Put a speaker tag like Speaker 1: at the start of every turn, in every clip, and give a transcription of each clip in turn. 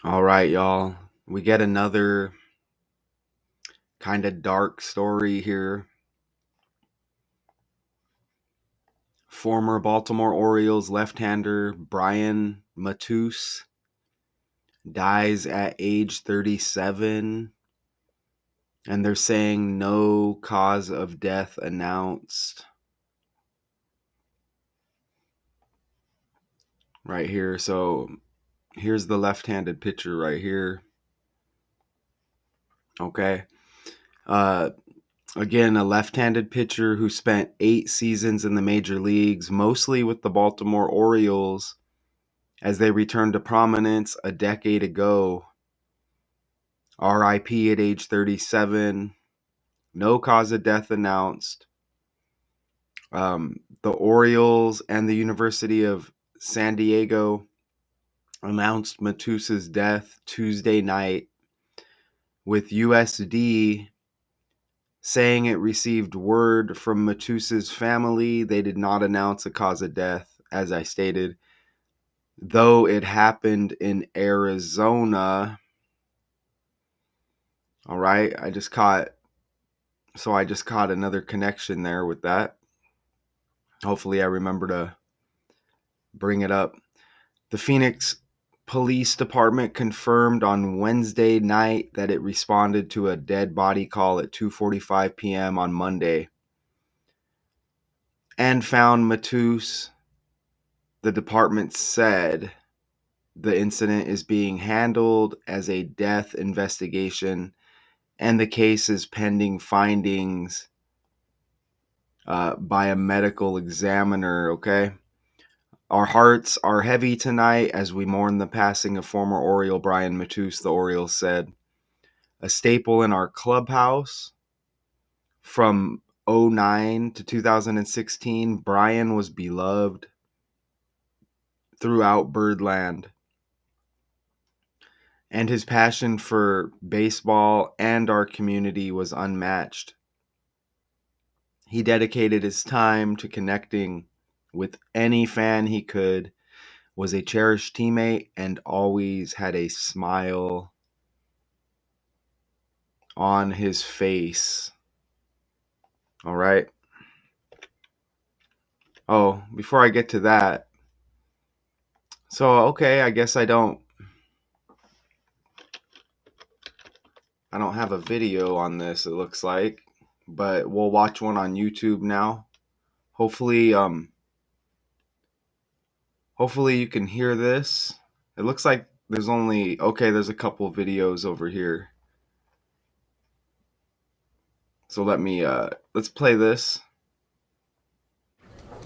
Speaker 1: All right, y'all. We get another kind of dark story here. Former Baltimore Orioles left-hander Brian Matusz dies at age 37, and they're saying no cause of death announced right here. So here's the left-handed pitcher right here. Okay. Uh, Again, a left-handed pitcher who spent 8 seasons in the major leagues, mostly with the Baltimore Orioles, as they returned to prominence a decade ago. RIP at age 37. No cause of death announced. The Orioles and the University of San Diego announced Matusz's death Tuesday night, with USD saying it received word from Matusz's family. They did not announce a cause of death, as I stated, though it happened in Arizona. All right, I just caught another connection there with that. Hopefully I remember to bring it up. The Phoenix Police Department confirmed on Wednesday night that it responded to a dead body call at 2:45 p.m. on Monday and found Matusz. The department said the incident is being handled as a death investigation and the case is pending findings by a medical examiner. Okay. Our hearts are heavy tonight as we mourn the passing of former Oriole Brian Matusz, the Orioles said. A staple in our clubhouse from '09 to 2016, Brian was beloved throughout Birdland, and his passion for baseball and our community was unmatched. He dedicated his time to connecting with any fan he could, was a cherished teammate, and always had a smile on his face. All right. Oh, before I get to that, so okay, I guess I don't have a video on this, it looks like, but we'll watch one on YouTube now. Hopefully hopefully you can hear this. It looks like there's a couple videos over here. So let's play this.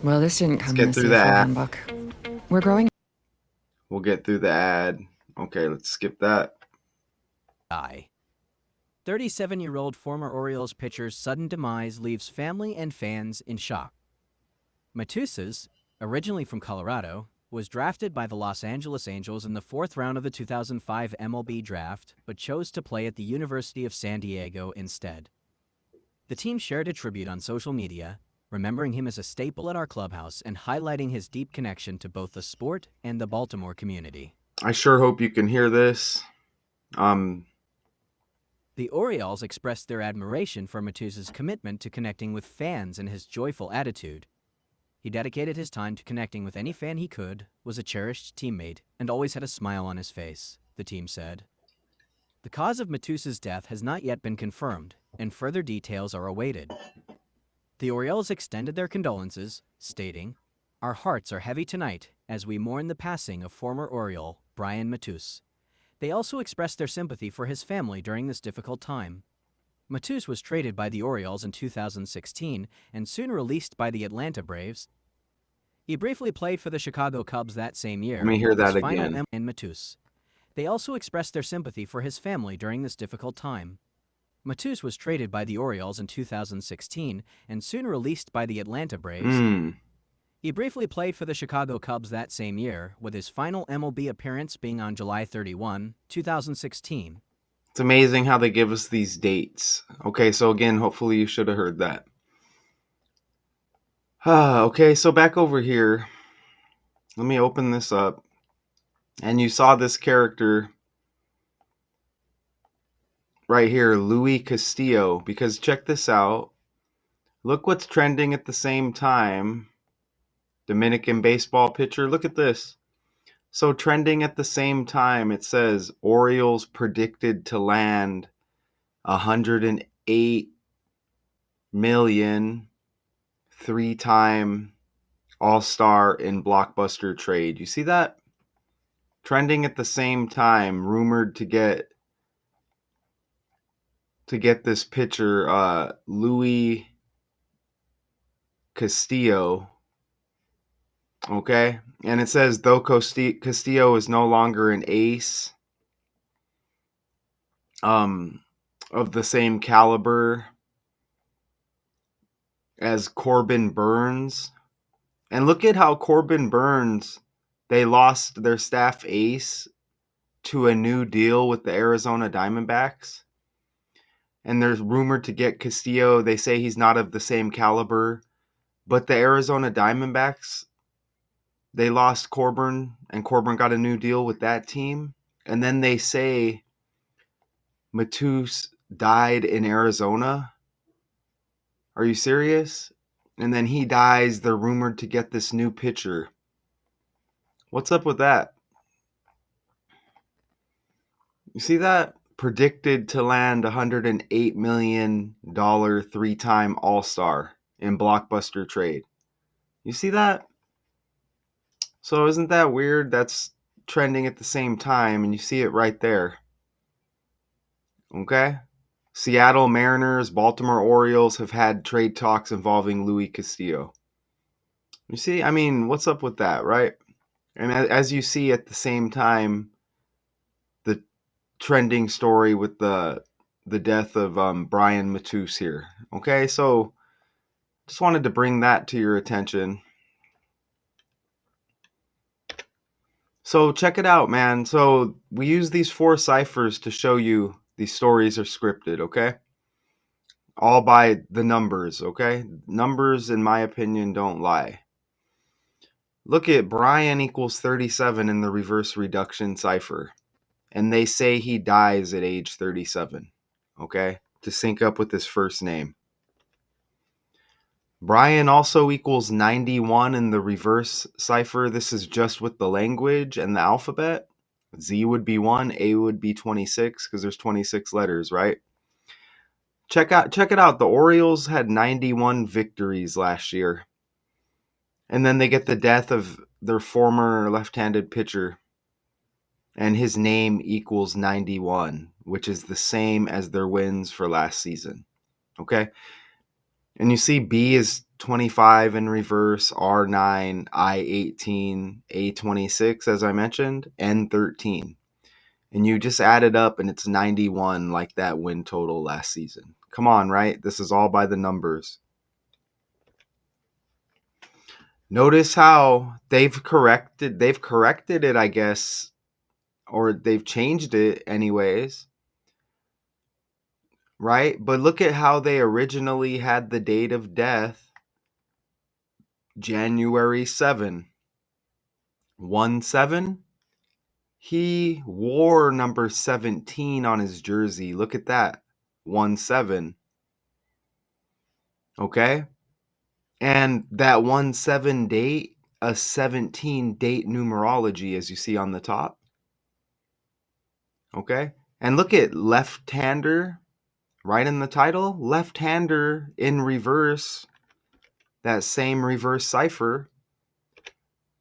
Speaker 2: Well, this didn't
Speaker 1: Let's
Speaker 2: come in the
Speaker 1: get through the
Speaker 2: CFO
Speaker 1: ad.
Speaker 2: handbook. We're growing.
Speaker 1: We'll get through the ad. Okay, let's skip that.
Speaker 3: 37-year-old former Orioles pitcher's sudden demise leaves family and fans in shock. Matusz, originally from Colorado, was drafted by the Los Angeles Angels in the 4th round of the 2005 MLB draft, but chose to play at the University of San Diego instead. The team shared a tribute on social media, remembering him as a staple at our clubhouse and highlighting his deep connection to both the sport and the Baltimore community.
Speaker 1: I sure hope you can hear this.
Speaker 3: The Orioles expressed their admiration for Matusz's commitment to connecting with fans and his joyful attitude. He dedicated his time to connecting with any fan he could, was a cherished teammate, and always had a smile on his face, the team said. The cause of Matusz's death has not yet been confirmed, and further details are awaited. The Orioles extended their condolences, stating, "Our hearts are heavy tonight as we mourn the passing of former Oriole Brian Matusz." They also expressed their sympathy for his family during this difficult time. Matusz was traded by the Orioles in 2016 and soon released by the Atlanta Braves. He briefly played for the Chicago Cubs that same
Speaker 1: Let
Speaker 3: year,
Speaker 1: me hear
Speaker 3: with his
Speaker 1: that
Speaker 3: final
Speaker 1: again.
Speaker 3: in Matusz. They also expressed their sympathy for his family during this difficult time. Matusz was traded by the Orioles in 2016 and soon released by the Atlanta Braves. He briefly played for the Chicago Cubs that same year, with his final MLB appearance being on July 31, 2016.
Speaker 1: It's amazing how they give us these dates. Okay, so again, hopefully you should have heard that. Okay, so back over here. Let me open this up. And you saw this character right here, Louis Castillo, because check this out. Look what's trending at the same time. Dominican baseball pitcher. Look at this. So trending at the same time, it says Orioles predicted to land 108 million, three-time All-Star in blockbuster trade. You see that? Trending at the same time, rumored to get this pitcher, Louis Castillo. Okay, and it says though Castillo is no longer an ace, um, of the same caliber as Corbin Burns. And look at how Corbin Burns, they lost their staff ace to a new deal with the Arizona Diamondbacks. And they're rumored to get Castillo. They say he's not of the same caliber. But the Arizona Diamondbacks, they lost Corbin, and Corbin got a new deal with that team. And then they say Matusz died in Arizona. Are you serious? And then he dies. They're rumored to get this new pitcher. What's up with that? You see that? Predicted to land $108 million three-time All-Star in blockbuster trade. You see that? So isn't that weird? That's trending at the same time, and you see it right there. Okay? Seattle Mariners, Baltimore Orioles have had trade talks involving Louis Castillo. You see? I mean, what's up with that, right? And as you see at the same time, the trending story with the death of Brian Matusz here. Okay, so just wanted to bring that to your attention. So check it out, man. So we use these 4 ciphers to show you these stories are scripted, okay? All by the numbers, okay? Numbers, in my opinion, don't lie. Look at Brian equals 37 in the reverse reduction cipher. And they say he dies at age 37, okay? To sync up with his first name. Brian also equals 91 in the reverse cipher. This is just with the language and the alphabet. Z would be 1, A would be 26 because there's 26 letters, right? Check it out. The Orioles had 91 victories last year. And then they get the death of their former left-handed pitcher, and his name equals 91, which is the same as their wins for last season. Okay? And you see B is 25 in reverse, R9, I18, A26, as I mentioned, N13. And you just add it up and it's 91, like that win total last season. Come on, right? This is all by the numbers. Notice how they've corrected it, I guess, or they've changed it anyways, right? But look at how they originally had the date of death, January 7, 1/7. He wore number 17 on his jersey. Look at that. 1/7. Okay? And that 1/7 date, a 17 date numerology, as you see on the top. Okay? And look at left-hander right in the title. Left-hander in reverse, that same reverse cipher.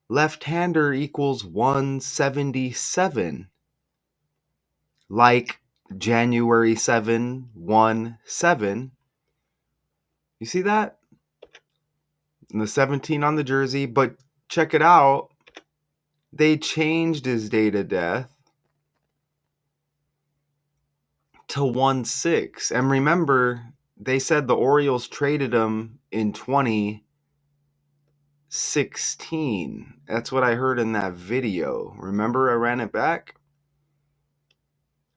Speaker 1: Left-hander equals 177. Like January 7, 1/7. You see that? And the 17 on the jersey, but check it out. They changed his date of death to 1/6. And remember, they said the Orioles traded him in 2016. That's what I heard in that video. Remember, I ran it back?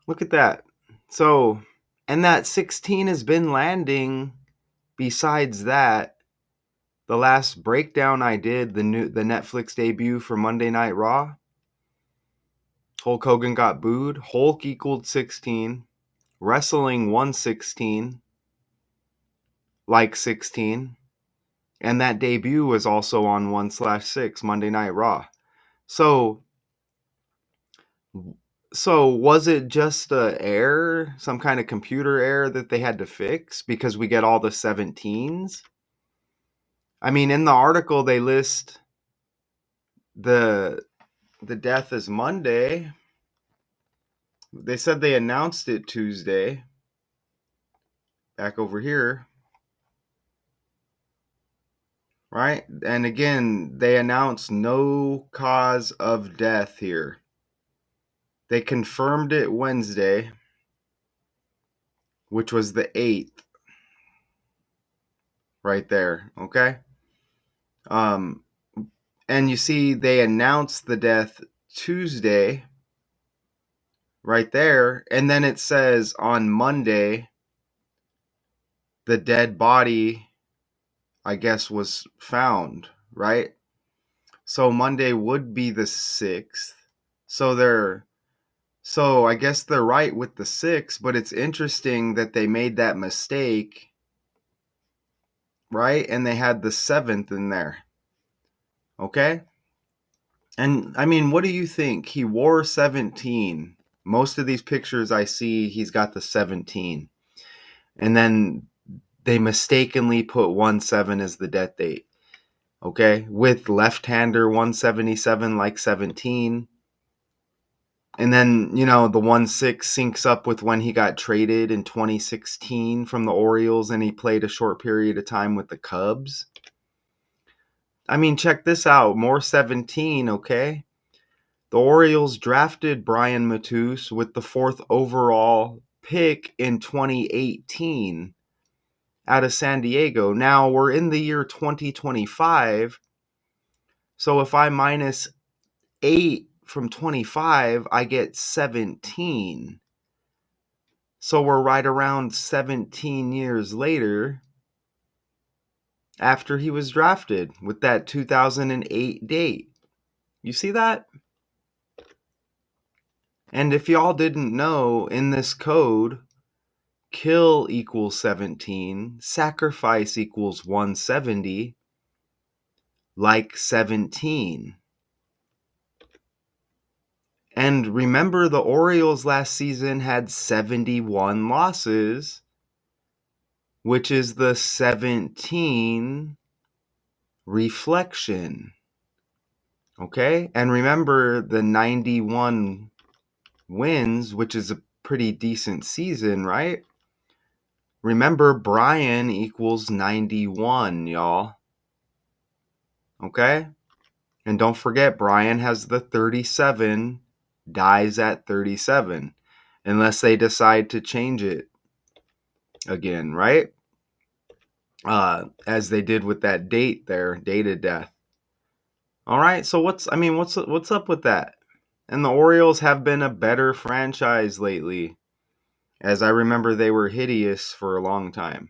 Speaker 1: Look at that. So, and that 16 has been landing. Besides that, the last breakdown I did, the Netflix debut for Monday Night Raw, Hulk Hogan got booed. Hulk equaled 16. wrestling 116, like 16, and that debut was also on 1/6 Monday Night Raw. So was it just a error, some kind of computer error that they had to fix because we get all the 17s? I mean, in the article they list the death as Monday. They said they announced it Tuesday. Back over here, right? And again, they announced no cause of death here. They confirmed it Wednesday, which was the 8th, right there, okay? And you see they announced the death Tuesday, right there, and then it says on Monday the dead body, I guess, was found, right? So Monday would be the 6th. So I guess they're right with the 6th, but it's interesting that they made that mistake, right? And they had the 7th in there. Okay? And I mean, what do you think? He wore 17. Most of these pictures I see, he's got the 17. And then they mistakenly put 1/7 as the death date. Okay? With left-hander 177 like 17. And then, the 1/6 syncs up with when he got traded in 2016 from the Orioles and he played a short period of time with the Cubs. I mean, check this out. More 17, okay? The Orioles drafted Brian Matusz with the 4th overall pick in 2018 out of San Diego. Now we're in the year 2025. So if I minus 8 from 25, I get 17. So we're right around 17 years later after he was drafted with that 2008 date. You see that? And if y'all didn't know, in this code, kill equals 17, sacrifice equals 170, like 17. And remember, the Orioles last season had 71 losses, which is the 17 reflection. Okay? And remember the 91 wins, which is a pretty decent season, right? Remember, Brian equals 91, y'all. Okay? And don't forget, Brian has the 37, dies at 37, unless they decide to change it again, right? As they did with that date there, dated death. All right, so what's up with that? And the Orioles have been a better franchise lately, as I remember they were hideous for a long time.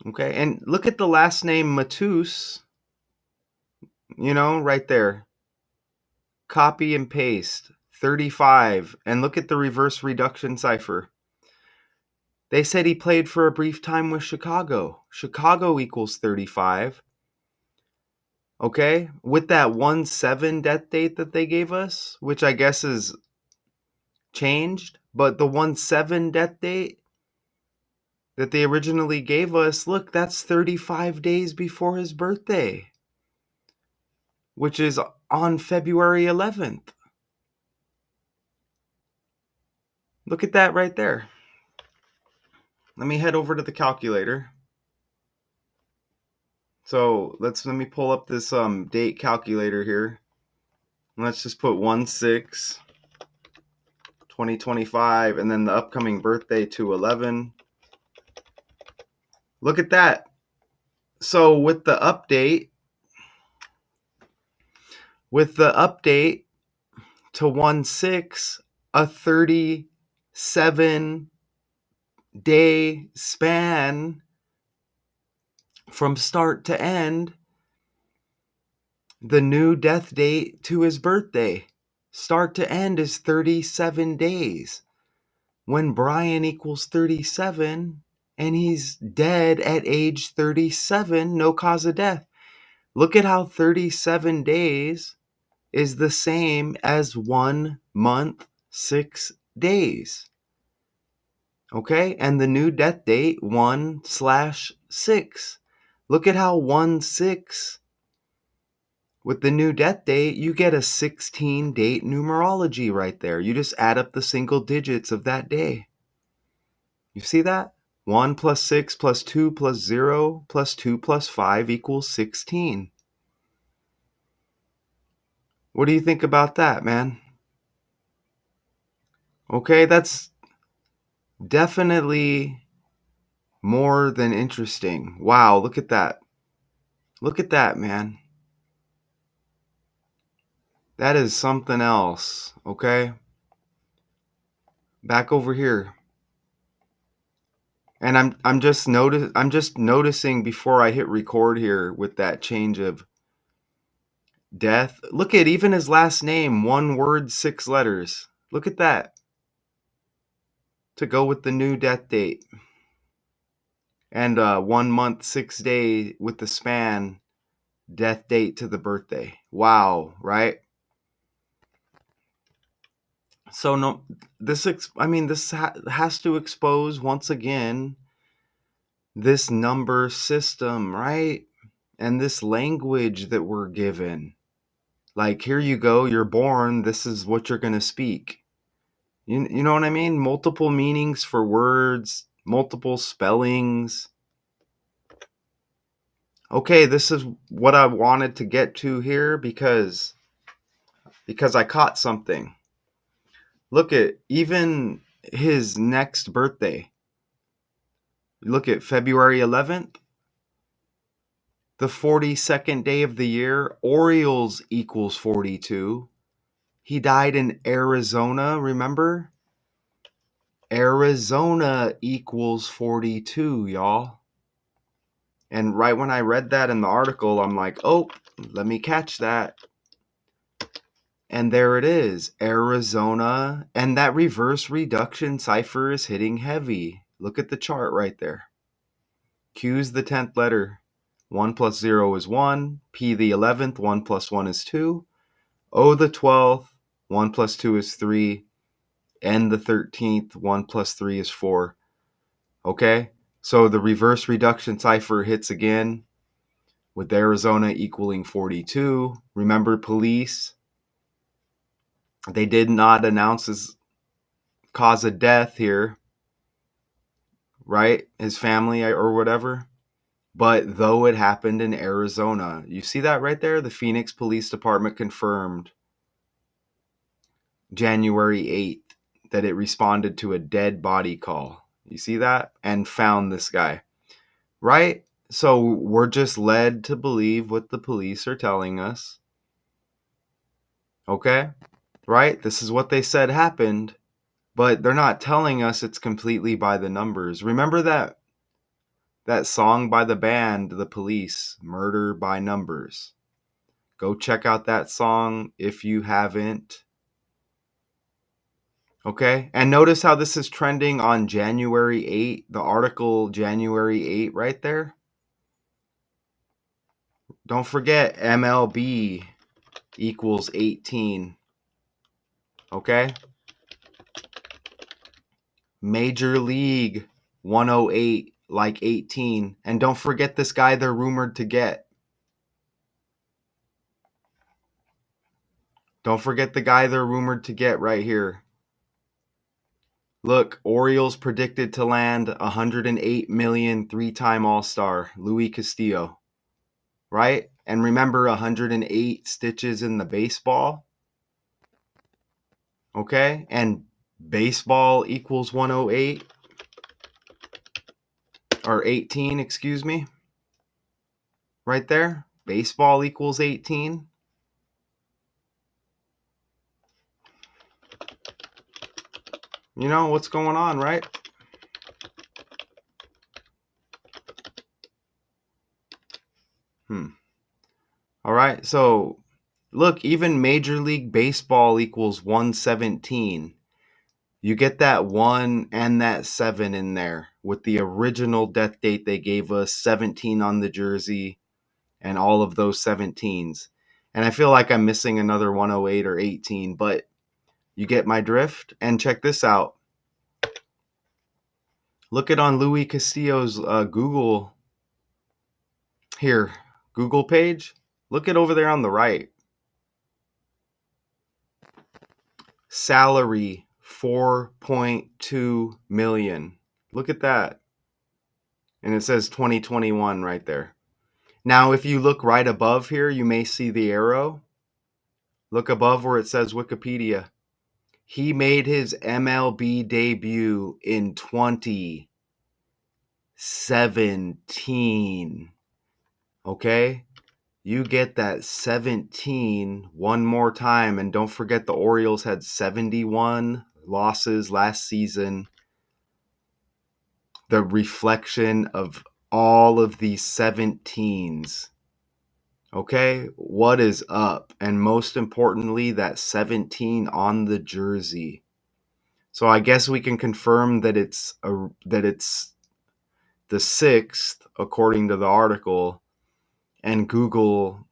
Speaker 1: Okay, and look at the last name Matusz, right there. Copy and paste, 35, and look at the reverse reduction cipher. They said he played for a brief time with Chicago. Chicago equals 35. Okay, with that 1/7 death date that they gave us, which I guess is changed, but the 1/7 death date that they originally gave us, look, that's 35 days before his birthday, which is on February 11th. Look at that right there. Let me head over to the calculator. So let me pull up this date calculator here. Let's just put 1/6/2025 and then the upcoming birthday to 11. Look at that. So with the update to 1/6, a 37-day span from start to end, the new death date to his birthday. start to end is 37 days. When Brian equals 37 and he's dead at age 37, no cause of death. Look at how 37 days is the same as 1 month, 6 days. Okay, and the new death date 1/6. Look at how 1/6 with the new death date, you get a 16 date numerology right there. You just add up the single digits of that day. You see that? 1 plus 6 plus 2 plus 0 plus 2 plus 5 equals 16. What do you think about that, man? Okay, that's definitely more than interesting. Wow, look at that. Look at that, man. That is something else, okay? Back over here. And I'm just noticing before I hit record here with that change of death. Look at even his last name, 1 word, 6 letters. Look at that. To go with the new death date. And 1 month, 6 day with the span death date to the birthday. Wow, right? So no, this has to expose once again this number system, right? And this language that we're given. Like, here you go, you're born, this is what you're going to speak. You know what I mean? Multiple meanings for words, multiple spellings. Okay, this is what I wanted to get to here because I caught something. Look at even his next birthday. Look at February 11th, the 42nd day of the year. Orioles equals 42. He died in Arizona, remember? Arizona equals 42, y'all. And right when I read that in the article, I'm like, oh, let me catch that. And there it is, Arizona. And that reverse reduction cipher is hitting heavy. Look at the chart right there. Q's the 10th letter. 1 plus 0 is 1. P the 11th, 1 plus 1 is 2. O the 12th, 1 plus 2 is 3. N the 13th, 1 plus 3 is 4. Okay? So the reverse reduction cipher hits again with Arizona equaling 42. Remember, police, they did not announce his cause of death here, right? His family or whatever. But though it happened in Arizona, you see that right there? The Phoenix Police Department confirmed January 8th that it responded to a dead body call. You see that? And found this guy, right? So we're just led to believe what the police are telling us. Okay? Right? This is what they said happened, but they're not telling us it's completely by the numbers. Remember that song by the band The Police, Murder by Numbers. Go check out that song if you haven't. Okay? And notice how this is trending on January 8, the article January 8 right there. Don't forget MLB equals 18. Okay? Major League 108 like 18. And don't forget this guy they're rumored to get. Don't forget the guy they're rumored to get right here. Look, Orioles predicted to land 108 million three-time All-Star, Luis Castillo. Right? And remember 108 stitches in the baseball? Okay? And baseball equals 108 or 18, excuse me. Right there. Baseball equals 18. You know what's going on, right? All right. So Look, even Major League Baseball equals 117. You get that 1 and that 7 in there with the original death date they gave us, 17 on the jersey, and all of those 17s. And I feel like I'm missing another 108 or 18, but you get my drift. And check this out. Look it on Louis Castillo's here, Google page. Look it over there on the right. Salary 4.2 million. Look at that. And it says 2021 right there. Now, if you look right above here, you may see the arrow. Look above where it says Wikipedia. He made his MLB debut in 2017. Okay? You get that 17 one more time. And don't forget the Orioles had 71 losses last season. The reflection of all of these 17s. Okay, what is up? And most importantly, that 17 on the jersey. So I guess we can confirm that it's the 6th according to the article, and Google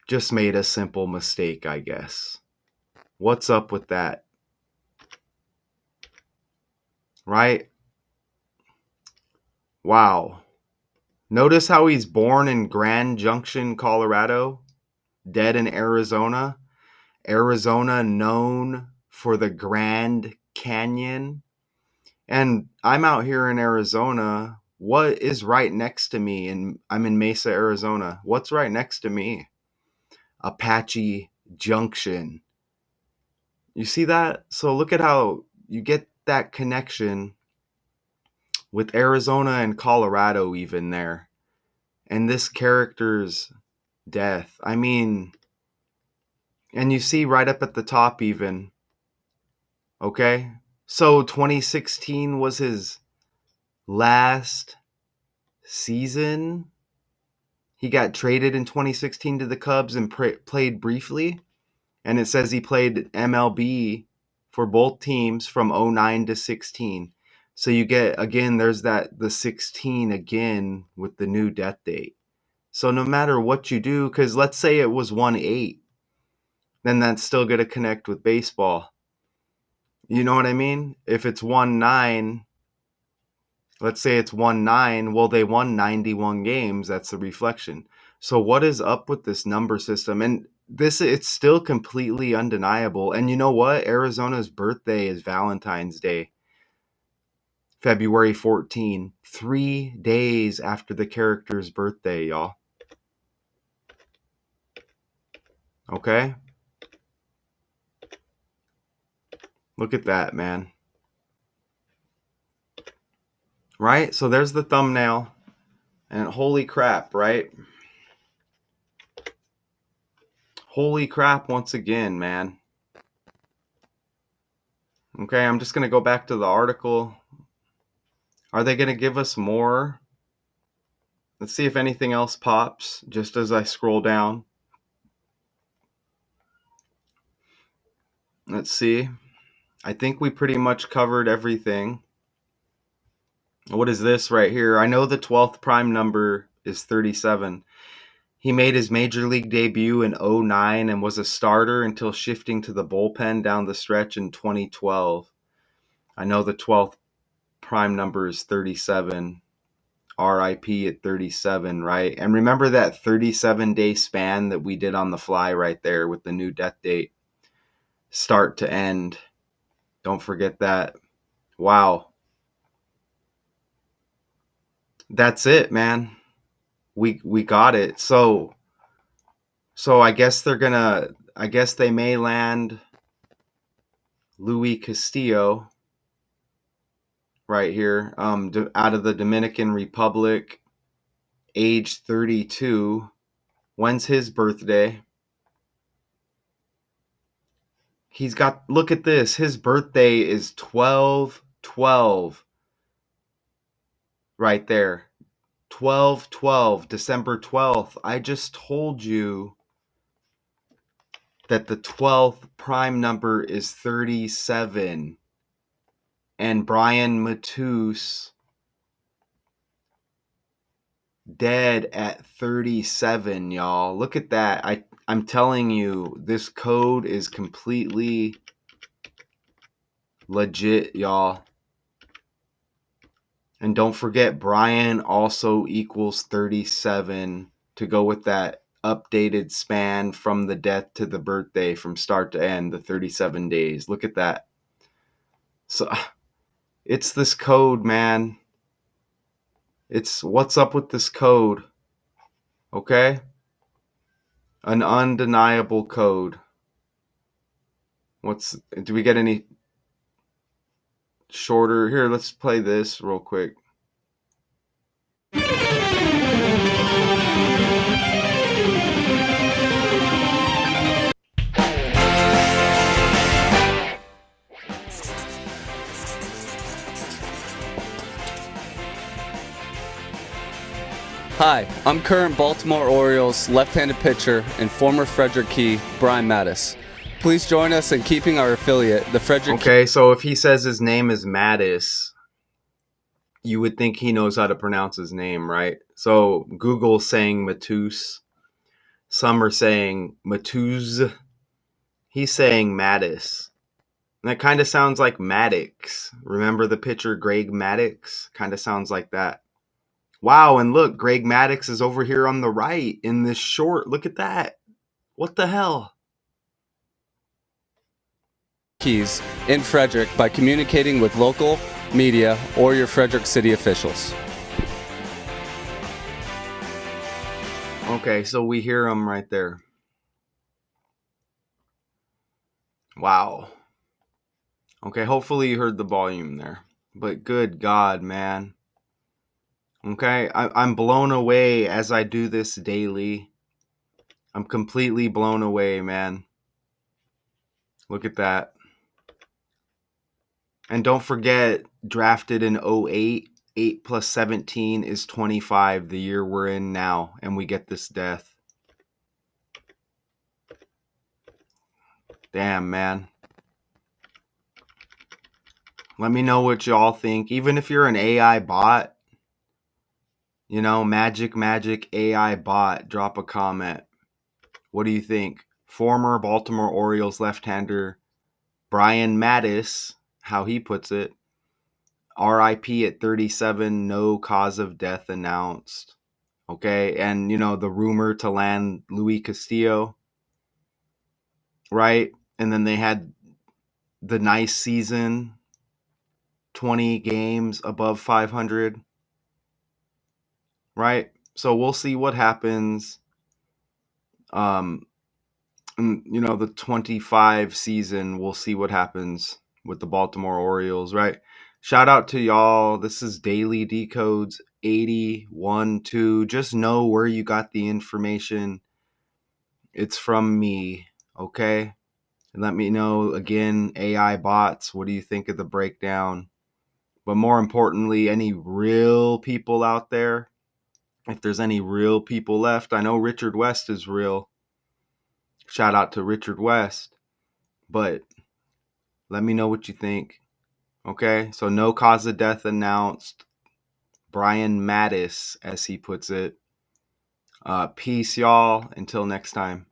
Speaker 1: just made a simple mistake, I guess. What's up with that? Right? Wow. Notice how he's born in Grand Junction, Colorado, dead in Arizona. Arizona known for the Grand Canyon. And I'm out here in Arizona. What is right next to me? And I'm in Mesa, Arizona. What's right next to me? Apache Junction. You see that? So look at how you get that connection with Arizona and Colorado, even there. And this character's death. I mean, and you see right up at the top, even. Okay? So 2016 was his last season. He got traded in 2016 to the Cubs and played briefly. And it says he played MLB for both teams from '09 to 16. So you get, again, there's the 16 again with the new death date. So no matter what you do, because let's say it was 1/8, then that's still going to connect with baseball. You know what I mean? If it's 1/9, let's say it's 1/9, well, they won 91 games. That's the reflection. So what is up with this number system? And it's still completely undeniable. And you know what? Arizona's birthday is Valentine's Day, February 14, 3 days after the character's birthday, y'all. Okay? Look at that, man. Right? So there's the thumbnail. And holy crap, right? Holy crap once again, man. Okay, I'm just going to go back to the article. Are they going to give us more? Let's see if anything else pops just as I scroll down. Let's see. I think we pretty much covered everything. What is this right here? I know the 12th prime number is 37. He made his major league debut in '09 and was a starter until shifting to the bullpen down the stretch in 2012. I know the 12th prime number is 37. RIP at 37, right? And remember that 37-day span that we did on the fly right there with the new death date, start to end. Don't forget that. Wow. That's it, man. We got it. So I guess they may land Louis Castillo right here, out of the Dominican Republic, age 32. When's his birthday? He's got, look at this. His birthday is 12/12 right there. 12/12, December 12th. I just told you that the 12th prime number is 37. And Brian Matusz dead at 37, y'all. Look at that. I'm telling you, this code is completely legit, y'all. And don't forget, Brian also equals 37 to go with that updated span from the death to the birthday, from start to end, the 37 days. Look at that. So it's this code, man. It's what's up with this code, okay? An undeniable code. Do we get any shorter? Here, let's play this real quick.
Speaker 2: Hi, I'm current Baltimore Orioles left-handed pitcher and former Frederick Key, Brian Matusz. Please join us in keeping our affiliate, the Frederick
Speaker 1: Okay, so if he says his name is Matusz, you would think he knows how to pronounce his name, right? So Google's saying Matusz. Some are saying Matusz. He's saying Matusz. And that kind of sounds like Maddox. Remember the pitcher Greg Maddux? Kind of sounds like that. Wow, and look, Greg Maddux is over here on the right in this short. Look at that. What the hell?
Speaker 2: Keys in Frederick by communicating with local media or your Frederick City officials.
Speaker 1: Okay, so we hear him right there. Wow. Okay, hopefully you heard the volume there. But good God, man. Okay, I'm blown away as I do this daily. I'm completely blown away, man. Look at that. And don't forget, drafted in 08, 8 plus 17 is 25, the year we're in now, and we get this death. Damn, man. Let me know what y'all think. Even if you're an AI bot, you know, magic AI bot, drop a comment. What do you think? Former Baltimore Orioles left-hander Brian Matusz, how he puts it, RIP at 37, no cause of death announced. Okay, and you know, the rumor to land Luis Castillo, right? And then they had the nice season, 20 games above 500, right? So we'll see what happens. You know, the 25 season, we'll see what happens with the Baltimore Orioles, right? Shout out to y'all. This is Daily Decodes 81.2. Just know where you got the information. It's from me, okay? And let me know, again, AI bots, what do you think of the breakdown? But more importantly, any real people out there, if there's any real people left, I know Richard West is real. Shout out to Richard West. But let me know what you think. Okay, so no cause of death announced. Brian Matusz, as he puts it. Peace, y'all. Until next time.